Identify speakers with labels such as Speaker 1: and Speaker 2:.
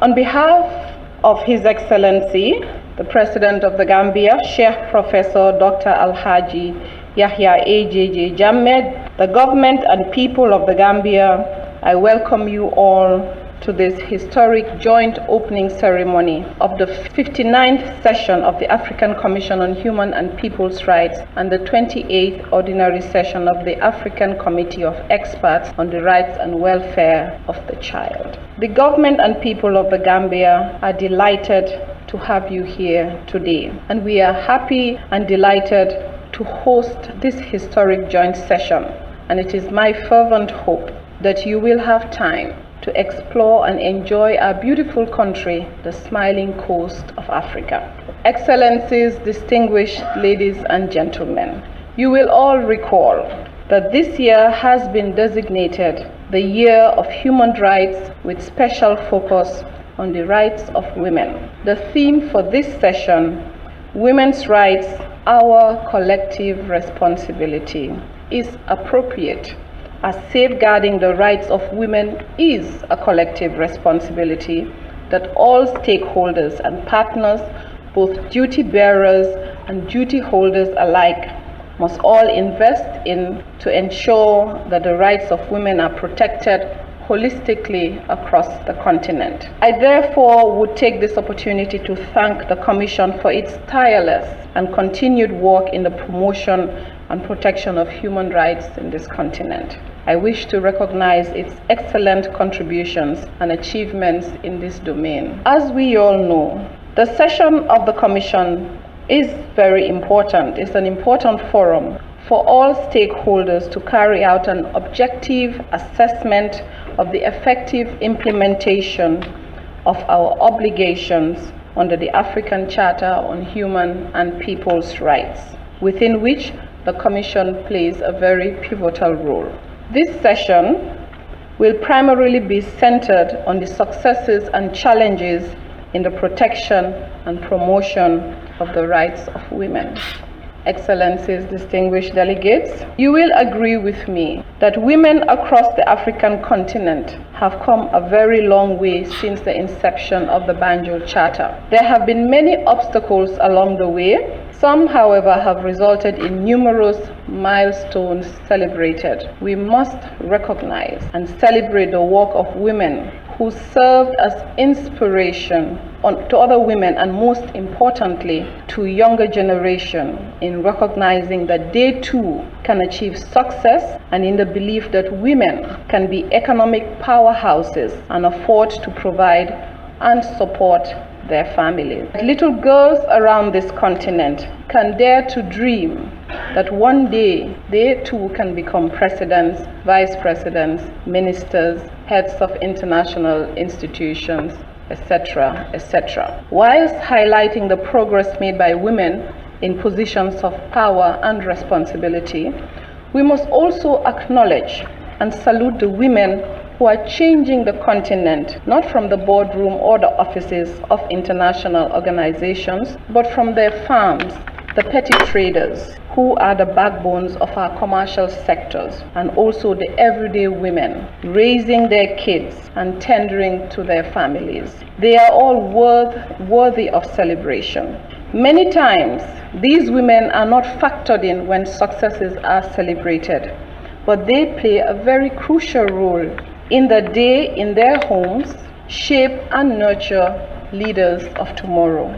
Speaker 1: On behalf of His Excellency, the President of the Gambia, Sheikh Professor Dr. Alhaji Yahya AJJ Jammeh, the government and people of the Gambia, I welcome you all to this historic joint opening ceremony of the 59th session of the African Commission on Human and People's Rights and the 28th ordinary session of the African Committee of Experts on the Rights and Welfare of the Child. The government and people of the Gambia are delighted to have you here today, and we are happy and delighted to host this historic joint session, and it is my fervent hope that you will have time to explore and enjoy our beautiful country, the smiling coast of Africa. Excellencies, distinguished ladies and gentlemen, you will all recall that this year has been designated the Year of Human Rights with special focus on the rights of women. The theme for this session, Women's Rights, Our Collective Responsibility, is appropriate, as safeguarding the rights of women is a collective responsibility that all stakeholders and partners, both duty bearers and duty holders alike, must all invest in to ensure that the rights of women are protected holistically across the continent. I therefore would take this opportunity to thank the Commission for its tireless and continued work in the promotion and protection of human rights in this continent. I wish to recognize its excellent contributions and achievements in this domain. As we all know, the session of the Commission is very important. It's an important forum for all stakeholders to carry out an objective assessment of the effective implementation of our obligations under the African Charter on Human and People's Rights, within which the Commission plays a very pivotal role. This session will primarily be centered on the successes and challenges in the protection and promotion of the rights of women. Excellencies, distinguished delegates, you will agree with me that women across the African continent have come a very long way since the inception of the Banjul Charter. There have been many obstacles along the way. Some, however, have resulted in numerous milestones celebrated. We must recognize and celebrate the work of women who served as inspiration to other women, and most importantly to younger generation, in recognizing that they too can achieve success, and in the belief that women can be economic powerhouses and afford to provide and support their families. Little girls around this continent can dare to dream that one day they too can become presidents, vice presidents, ministers, heads of international institutions, etc., etc. Whilst highlighting the progress made by women in positions of power and responsibility, we must also acknowledge and salute the women who are changing the continent, not from the boardroom or the offices of international organizations, but from their farms, the petty traders, who are the backbones of our commercial sectors, and also the everyday women raising their kids and tendering to their families. They are all worthy of celebration. Many times, these women are not factored in when successes are celebrated, but they play a very crucial role in the day in their homes, shape and nurture leaders of tomorrow.